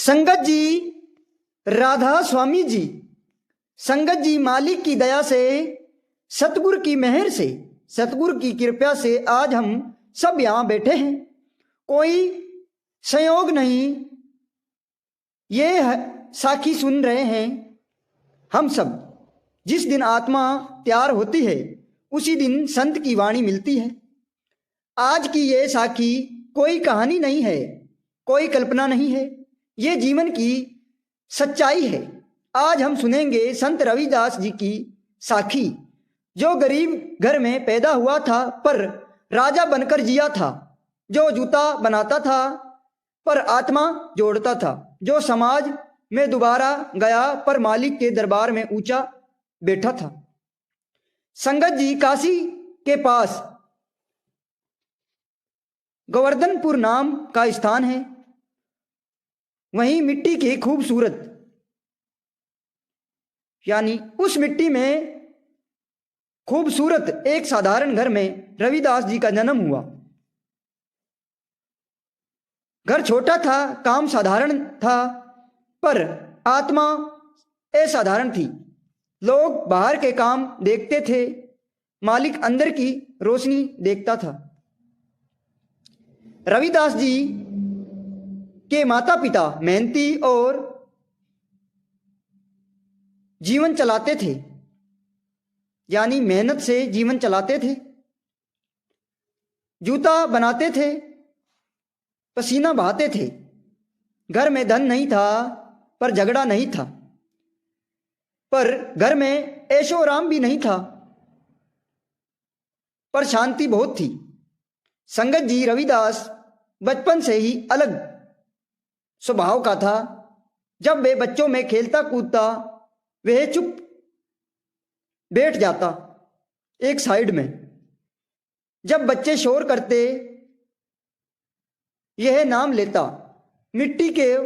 संगत जी, राधा स्वामी जी, संगत जी मालिक की दया से, सतगुरु की मेहर से, सतगुरु की कृपा से आज हम सब यहां बैठे हैं। कोई संयोग नहीं, ये साखी सुन रहे हैं हम सब। जिस दिन आत्मा तैयार होती है उसी दिन संत की वाणी मिलती है। आज की ये साखी कोई कहानी नहीं है, कोई कल्पना नहीं है, ये जीवन की सच्चाई है। आज हम सुनेंगे संत रविदास जी की साखी। जो गरीब घर में पैदा हुआ था पर राजा बनकर जिया था, जो जूता बनाता था पर आत्मा जोड़ता था, जो समाज में दोबारा गया पर मालिक के दरबार में ऊंचा बैठा था। संगत जी काशी के पास गोवर्धनपुर नाम का स्थान है। वहीं मिट्टी की खूबसूरत, यानी उस मिट्टी में खूबसूरत एक साधारण घर में रविदास जी का जन्म हुआ। घर छोटा था, काम साधारण था, पर आत्मा असाधारण थी। लोग बाहर के काम देखते थे, मालिक अंदर की रोशनी देखता था। रविदास जी के माता पिता मेहनती और जीवन चलाते थे, यानी मेहनत से जीवन चलाते थे। जूता बनाते थे, पसीना बहाते थे। घर में धन नहीं था पर झगड़ा नहीं था, पर घर में ऐशो आराम भी नहीं था, पर शांति बहुत थी। संगत जी रविदास बचपन से ही अलग स्वभाव का था। जब वे बच्चों में खेलता कूदता वह चुप बैठ जाता एक साइड में। जब बच्चे शोर करते यह नाम लेता। मिट्टी के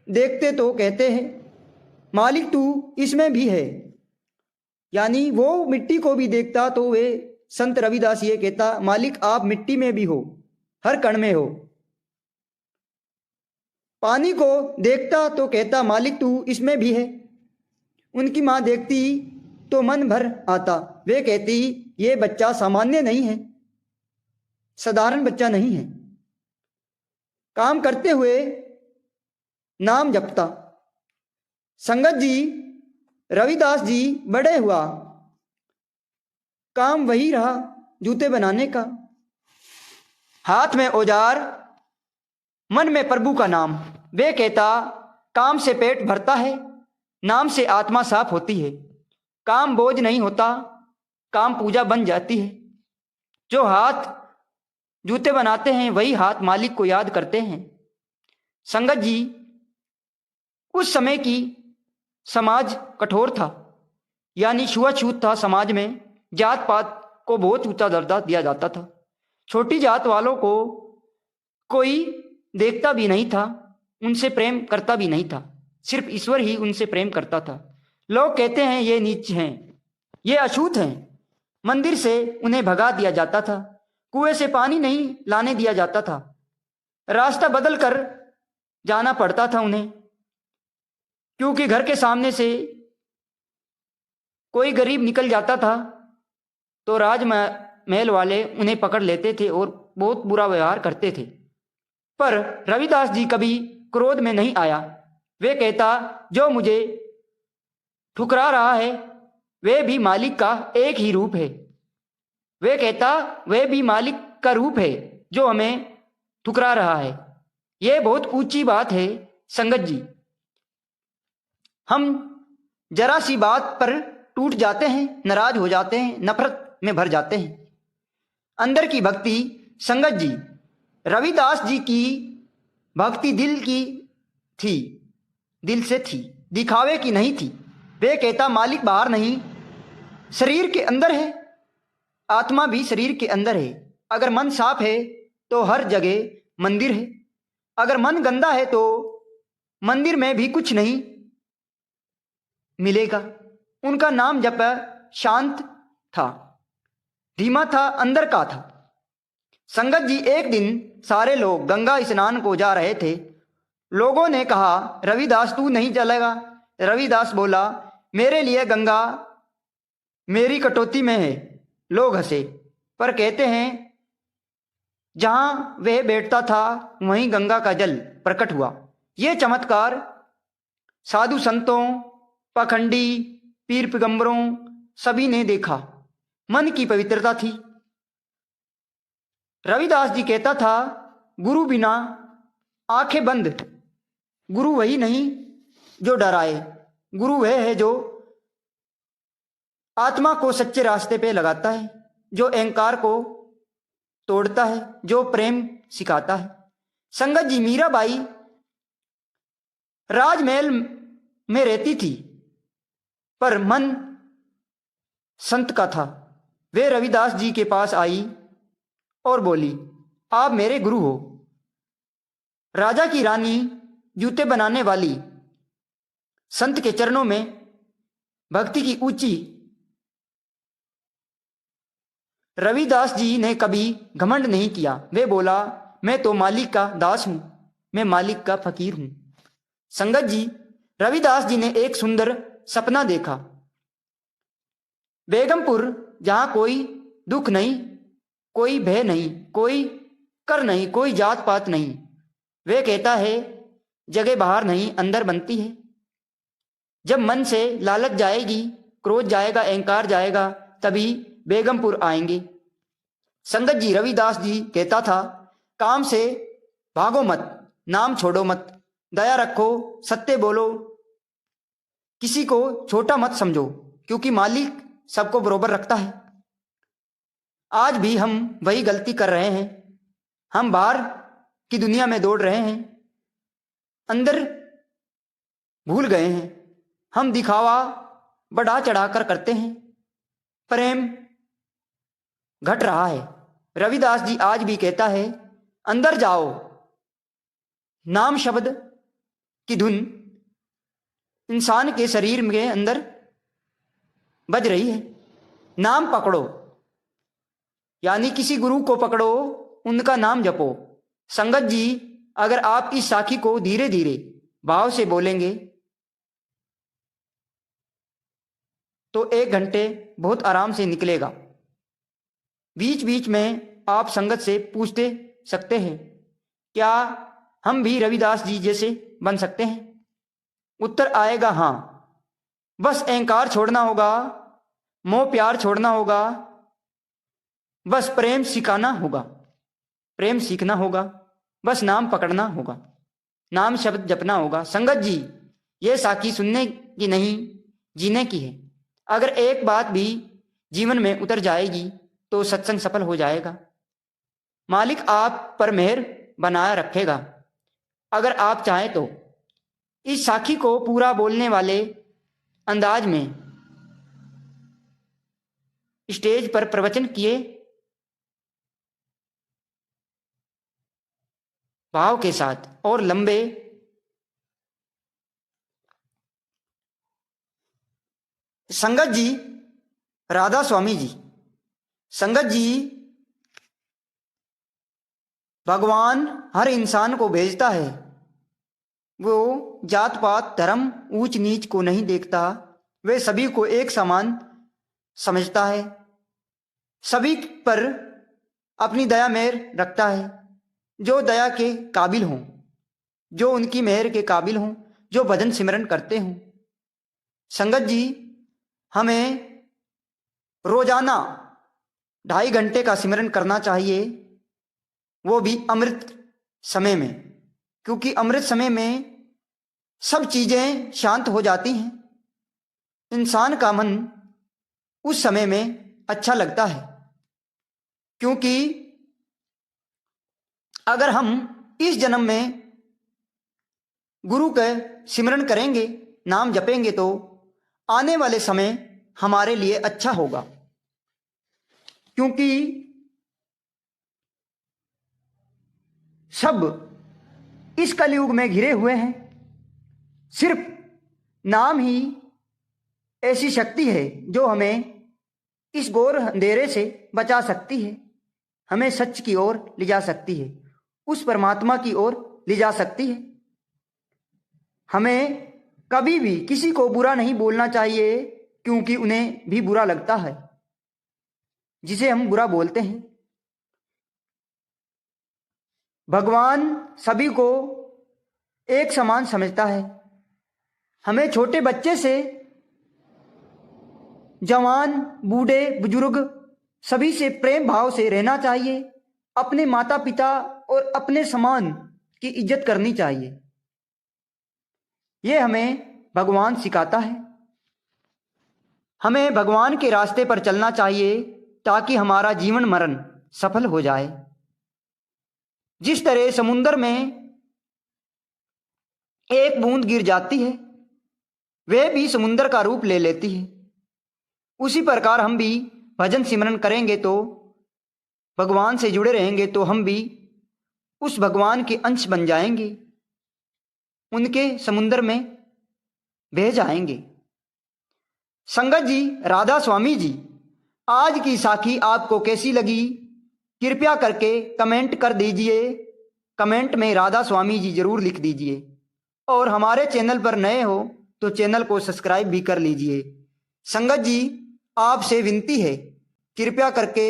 देखते तो कहते हैं मालिक तू इसमें भी है, यानी वो मिट्टी को भी देखता तो वे संत रविदास ये कहता मालिक आप मिट्टी में भी हो, हर कण में हो। पानी को देखता तो कहता मालिक तू इसमें भी है। उनकी माँ देखती तो मन भर आता। वे कहती ये बच्चा सामान्य नहीं है, साधारण बच्चा नहीं है। काम करते हुए नाम जपता। संगत जी रविदास जी बड़े हुआ, काम वही रहा जूते बनाने का। हाथ में औजार, मन में प्रभु का नाम। वे कहता काम से पेट भरता है, नाम से आत्मा साफ होती है। काम बोझ नहीं होता, काम पूजा बन जाती है। जो हाथ जूते बनाते हैं वही हाथ मालिक को याद करते हैं। संगत जी उस समय की समाज कठोर था, यानी छुआछूत था। समाज में जात पात को बहुत ऊंचा दर्जा दिया जाता था। छोटी जात वालों को कोई देखता भी नहीं था, उनसे प्रेम करता भी नहीं था। सिर्फ ईश्वर ही उनसे प्रेम करता था। लोग कहते हैं ये नीच हैं, ये अछूत हैं। मंदिर से उन्हें भगा दिया जाता था, कुएं से पानी नहीं लाने दिया जाता था, रास्ता बदल कर जाना पड़ता था उन्हें, क्योंकि घर के सामने से कोई गरीब निकल जाता था तो राजमहल वाले उन्हें पकड़ लेते थे और बहुत बुरा व्यवहार करते थे। पर रविदास जी कभी क्रोध में नहीं आया। वे कहता जो मुझे ठुकरा रहा है वे भी मालिक का एक ही रूप है। वे कहता वे भी मालिक का रूप है जो हमें ठुकरा रहा है। यह बहुत ऊंची बात है संगत जी। हम जरा सी बात पर टूट जाते हैं, नाराज हो जाते हैं, नफरत में भर जाते हैं। अंदर की भक्ति संगत जी रविदास जी की भक्ति दिल की थी, दिल से थी, दिखावे की नहीं थी। वे कहता मालिक बाहर नहीं, शरीर के अंदर है, आत्मा भी शरीर के अंदर है। अगर मन साफ है तो हर जगह मंदिर है, अगर मन गंदा है तो मंदिर में भी कुछ नहीं मिलेगा। उनका नाम जप शांत था, धीमा था, अंदर का था। संगत जी एक दिन सारे लोग गंगा स्नान को जा रहे थे लोगों ने कहा, रविदास तू नहीं चलेगा। रविदास बोला, मेरे लिए गंगा मेरी कटौती में है। लोग हंसे, पर कहते हैं जहां वह बैठता था वहीं गंगा का जल प्रकट हुआ। यह चमत्कार साधु संतों, पाखंडी, पीर पैगंबरों सभी ने देखा। मन की पवित्रता थी। रविदास जी कहता था, गुरु बिना आंखें बंद। गुरु वही नहीं जो डराए, गुरु वह है जो आत्मा को सच्चे रास्ते पे लगाता है, जो अहंकार को तोड़ता है, जो प्रेम सिखाता है। संगत जी, मीराबाई राजमहल में रहती थी, पर मन संत का था। वे रविदास जी के पास आई और बोली, आप मेरे गुरु हो। राजा की रानी, जूते बनाने वाली, संत के चरणों में भक्ति की ऊंची। रविदास जी ने कभी घमंड नहीं किया। वे बोला, मैं तो मालिक का दास हूं, मैं मालिक का फकीर हूं। संगत जी, रविदास जी ने एक सुंदर सपना देखा। बेगमपुर, जहां कोई दुख नहीं, कोई भय नहीं, कोई कर नहीं, कोई जात पात नहीं। वे कहता है, जगह बाहर नहीं अंदर बनती है। जब मन से लालच जाएगी, क्रोध जाएगा, अहंकार जाएगा, तभी बेगमपुर आएंगे। संगत जी, रविदास जी कहता था, काम से भागो मत, नाम छोड़ो मत, दया रखो, सत्य बोलो, किसी को छोटा मत समझो, क्योंकि मालिक सबको बरोबर रखता है। आज भी हम वही गलती कर रहे हैं। हम बाहर की दुनिया में दौड़ रहे हैं, अंदर भूल गए हैं। हम दिखावा बढ़ा चढ़ाकर करते हैं, प्रेम घट रहा है। रविदास जी आज भी कहता है, अंदर जाओ, नाम शब्द की धुन इंसान के शरीर के अंदर बज रही है। नाम पकड़ो, यानी किसी गुरु को पकड़ो, उनका नाम जपो। संगत जी, अगर आप इस साखी को धीरे धीरे भाव से बोलेंगे तो 1 घंटे बहुत आराम से निकलेगा। बीच बीच में आप संगत से पूछते सकते हैं, क्या हम भी रविदास जी जैसे बन सकते हैं? उत्तर आएगा हाँ। बस अहंकार छोड़ना होगा, मोह प्यार छोड़ना होगा, बस प्रेम सिखाना होगा, प्रेम सीखना होगा, बस नाम पकड़ना होगा, नाम शब्द जपना होगा। संगत जी, ये साखी सुनने की नहीं, जीने की है। अगर एक बात भी जीवन में उतर जाएगी तो सत्संग सफल हो जाएगा। मालिक आप पर मेहर बनाए रखेगा। अगर आप चाहें तो इस साखी को पूरा बोलने वाले अंदाज में स्टेज पर प्रवचन किए भाव के साथ और लंबे संगत जी, राधा स्वामी जी, संगत जी, भगवान हर इंसान को भेजता है। वो जात पात धर्म ऊंच नीच को नहीं देखता। वे सभी को एक समान समझता है, सभी पर अपनी दया मेहर रखता है। जो दया के काबिल हों, जो उनकी मेहर के काबिल हों, जो भजन सिमरन करते हों। संगत जी, हमें रोजाना 2.5 घंटे का सिमरन करना चाहिए, वो भी अमृत समय में, क्योंकि अमृत समय में सब चीजें शांत हो जाती हैं। इंसान का मन उस समय में अच्छा लगता है, क्योंकि अगर हम इस जन्म में गुरु का सिमरन करेंगे, नाम जपेंगे, तो आने वाले समय हमारे लिए अच्छा होगा। क्योंकि सब इस कलयुग में घिरे हुए हैं। सिर्फ नाम ही ऐसी शक्ति है जो हमें इस घोर अंधेरे से बचा सकती है, हमें सच की ओर ले जा सकती है, उस परमात्मा की ओर ले जा सकती है। हमें कभी भी किसी को बुरा नहीं बोलना चाहिए, क्योंकि उन्हें भी बुरा लगता है जिसे हम बुरा बोलते हैं। भगवान सभी को एक समान समझता है। हमें छोटे बच्चे से जवान, बूढ़े, बुजुर्ग सभी से प्रेम भाव से रहना चाहिए। अपने माता पिता और अपने समान की इज्जत करनी चाहिए। यह हमें भगवान सिखाता है। हमें भगवान के रास्ते पर चलना चाहिए ताकि हमारा जीवन मरण सफल हो जाए। जिस तरह समुद्र में एक बूंद गिर जाती है, वह भी समुद्र का रूप ले लेती है। उसी प्रकार हम भी भजन सिमरन करेंगे तो, भगवान से जुड़े रहेंगे तो हम भी उस भगवान के अंश बन जाएंगे, उनके समुद्र में बह जाएंगे। संगत जी, राधा स्वामी जी, आज की साखी आपको कैसी लगी कृपया करके कमेंट कर दीजिए। कमेंट में राधा स्वामी जी जरूर लिख दीजिए। और हमारे चैनल पर नए हो तो चैनल को सब्सक्राइब भी कर लीजिए। संगत जी, आपसे विनती है, कृपया करके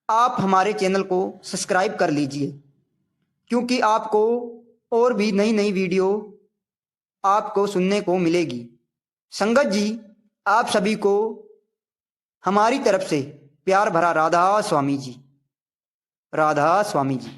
आप हमारे चैनल को सब्सक्राइब कर लीजिए, क्योंकि आपको और भी नई नई वीडियो आपको सुनने को मिलेगी। संगत जी, आप सभी को हमारी तरफ से प्यार भरा राधा स्वामी जी। राधा स्वामी जी।